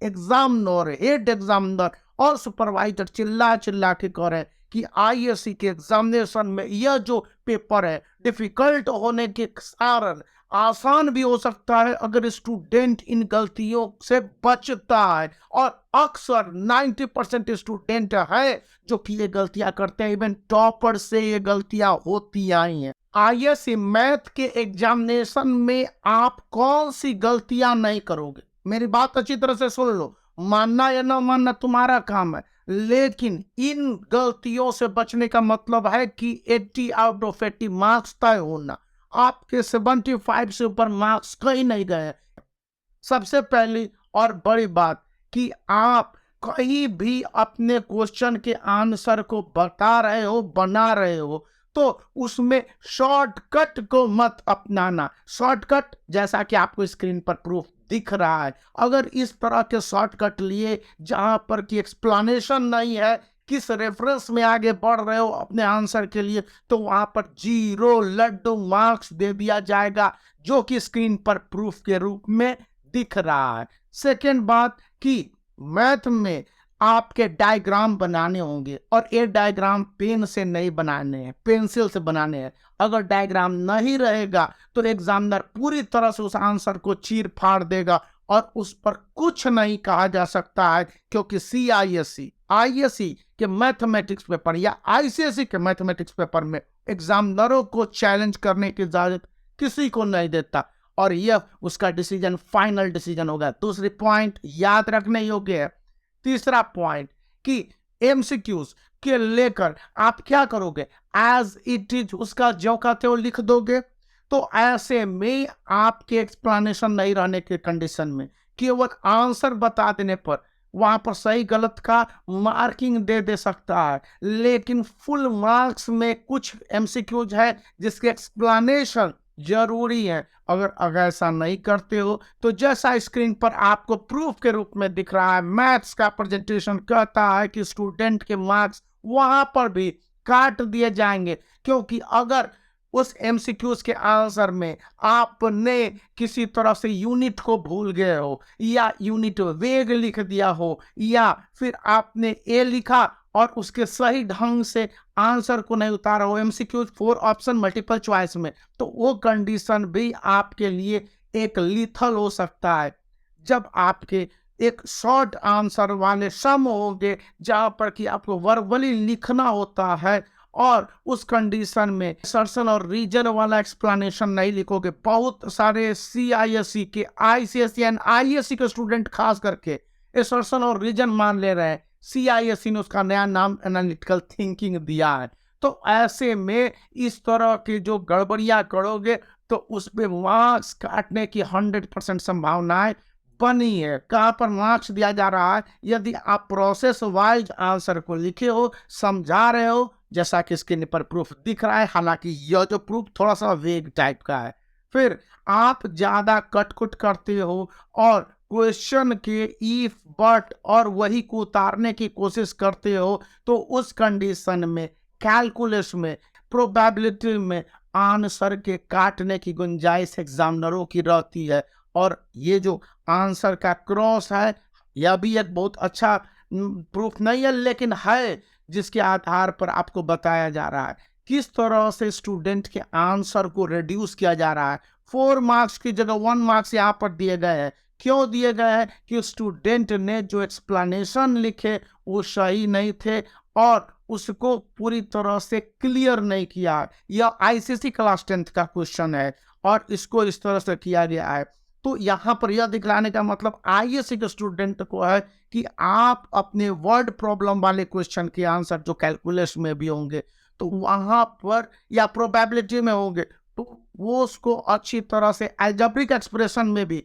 Examiner, head examiner और supervisor चिल्ला चिल्ला के कह रहे हैं कि आईएससी के एग्जामिनेशन में यह जो पेपर है डिफिकल्ट होने के कारण आसान भी हो सकता है अगर स्टूडेंट इन गलतियों से बचता है। और अक्सर 90% स्टूडेंट है जो कि ये गलतियां करते हैं, इवन टॉपर से ये गलतियां होती आई हैं। आईएससी मैथ के एग्जामिनेशन में आप कौन सी गलतियां नहीं करोगे? मेरी बात अच्छी तरह से सुन लो, मानना या ना मानना तुम्हारा काम है, लेकिन इन गलतियों से बचने का मतलब है कि 80 आउट ऑफ 80 मार्क्स तय होना। आपके 75 से ऊपर मार्क्स कहीं नहीं गए। सबसे पहली और बड़ी बात कि आप कहीं भी अपने क्वेश्चन के आंसर को बता रहे हो, बना रहे हो, तो उसमें शॉर्टकट को मत अपनाना। शॉर्टकट जैसा कि आपको स्क्रीन पर प्रूफ दिख रहा है, अगर इस तरह के शॉर्टकट लिए जहां पर कि एक्सप्लेनेशन नहीं है, किस रेफरेंस में आगे बढ़ रहे हो अपने आंसर के लिए, तो वहां पर 0 लड्डू मार्क्स दे दिया जाएगा, जो कि स्क्रीन पर प्रूफ के रूप में दिख रहा है। सेकेंड बात कि मैथ में आपके डायग्राम बनाने होंगे और ये डायग्राम पेन से नहीं बनाने हैं, पेंसिल से बनाने हैं। अगर डायग्राम नहीं रहेगा तो एग्जामिनर पूरी तरह से उस आंसर को चीर फाड़ देगा और उस पर कुछ नहीं कहा जा सकता है, क्योंकि आईएससी के मैथमेटिक्स पेपर या आईसीएसई के मैथमेटिक्स पेपर में एग्जामिनरों को चैलेंज करने की इजाजत किसी को नहीं देता और यह उसका डिसीजन फाइनल डिसीजन होगा। दूसरी पॉइंट याद रखने योग्य है। तीसरा पॉइंट कि एमसीक्यूज के लेकर आप क्या करोगे, एज इट इज उसका जो कहते हो लिख दोगे। तो ऐसे में आपके एक्सप्लेनेशन नहीं रहने के कंडीशन में केवल आंसर बता देने पर वहां पर सही गलत का मार्किंग दे सकता है, लेकिन फुल मार्क्स में कुछ एमसीक्यूज है जिसके एक्सप्लेनेशन जरूरी है। अगर ऐसा नहीं करते हो तो जैसा स्क्रीन पर आपको प्रूफ के रूप में दिख रहा है, मैथ्स का प्रेजेंटेशन कहता है कि स्टूडेंट के मार्क्स वहां पर भी काट दिए जाएंगे, क्योंकि अगर उस एमसीक्यूज के आंसर में आपने किसी तरह से यूनिट को भूल गए हो या यूनिट वेग लिख दिया हो या फिर आपने ए लिखा और उसके सही ढंग से आंसर को नहीं उतारा हो एमसीक्यूज 4 ऑप्शन मल्टीपल चॉइस में, तो वो कंडीशन भी आपके लिए एक लीथल हो सकता है। जब आपके एक शॉर्ट आंसर वाले सम होंगे जहां पर कि आपको वर्बली लिखना होता है और उस कंडीशन में सर्सन और रीजन वाला एक्सप्लेनेशन नहीं लिखोगे। बहुत सारे सीआईएससी के, आईसीएसई एंड आईएससी के स्टूडेंट खास करके सर्सन और रीजन मान ले रहे हैं। सीआईएससी ने उसका नया नाम एनालिटिकल थिंकिंग दिया है। तो ऐसे में इस तरह की जो गड़बड़ियां करोगे तो उसमें मार्क्स काटने की 100% संभावनाएं बनी है। कहां पर मार्क्स दिया जा रहा है, यदि आप प्रोसेस वाइज आंसर को लिखे हो, समझा रहे हो, जैसा कि स्क्रीन पर प्रूफ दिख रहा है, हालांकि यह जो प्रूफ थोड़ा सा वेग टाइप का है। फिर आप ज्यादा कटकुट करते हो और क्वेश्चन के इफ बट और वही को उतारने की कोशिश करते हो, तो उस कंडीशन में कैलकुलस में प्रोबेबिलिटी में आंसर के काटने की गुंजाइश एग्जामिनरों की रहती है। और ये जो आंसर का क्रॉस है, यह भी एक बहुत अच्छा प्रूफ नहीं है, लेकिन है जिसके आधार पर आपको बताया जा रहा है किस तरह से स्टूडेंट के आंसर को रिड्यूस किया जा रहा है। 4 मार्क्स की जगह 1 मार्क्स यहाँ पर दिए गए हैं। क्यों दिए गए हैं? कि स्टूडेंट ने जो एक्सप्लेनेशन लिखे वो सही नहीं थे और उसको पूरी तरह से क्लियर नहीं किया। यह आईसीएसई क्लास 10th का क्वेश्चन है और इसको इस तरह से किया गया है। तो यहाँ पर यह दिखलाने का मतलब आईएससी के स्टूडेंट को है कि आप अपने वर्ड प्रॉब्लम वाले क्वेश्चन के आंसर जो कैलकुलस में भी होंगे तो वहां पर या प्रोबेबिलिटी में होंगे तो वो उसको अच्छी तरह से अलजेब्रिक एक्सप्रेशन में भी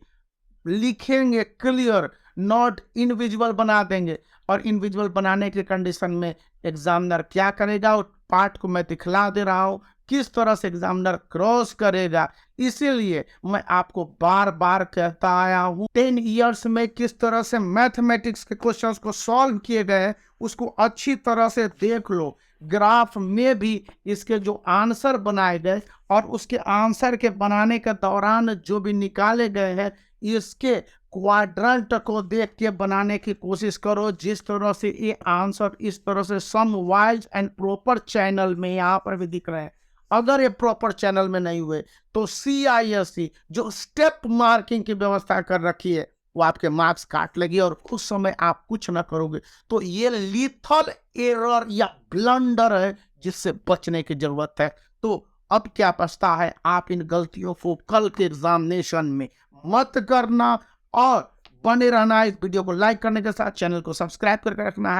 लिखेंगे क्लियर, नॉट इनविजुअल बना देंगे। और इनविजुअल बनाने के कंडीशन में एग्जामिनर क्या करेगा, उस पार्ट को मैं दिखला दे रहा हूँ किस तरह से एग्जामिनर क्रॉस करेगा। इसीलिए मैं आपको बार बार कहता आया हूँ 10 इयर्स में किस तरह से मैथमेटिक्स के क्वेश्चंस को सॉल्व किए गए उसको अच्छी तरह से देख लो। ग्राफ में भी इसके जो आंसर बनाए गए और उसके आंसर के बनाने के दौरान जो भी निकाले गए हैं इसके क्वाड्रेंट को देख के बनाने की कोशिश करो। जिस तरह से ये आंसर इस तरह से सम वाइज एंड प्रॉपर चैनल में यहाँ पर भी दिख रहे हैं, अगर ये प्रॉपर चैनल में नहीं हुए तो CISE जो स्टेप मार्किंग की व्यवस्था कर रखी है वो आपके मार्क्स काट लेगी और उस समय आप कुछ ना करोगे। तो ये लीथल एरर या ब्लंडर है जिससे बचने की जरूरत है। तो अब क्या बचता है, आप इन गलतियों को कल के एग्जामिनेशन में मत करना और बने रहना। इस वीडियो को लाइक करने के साथ चैनल को सब्सक्राइब करके रखना है।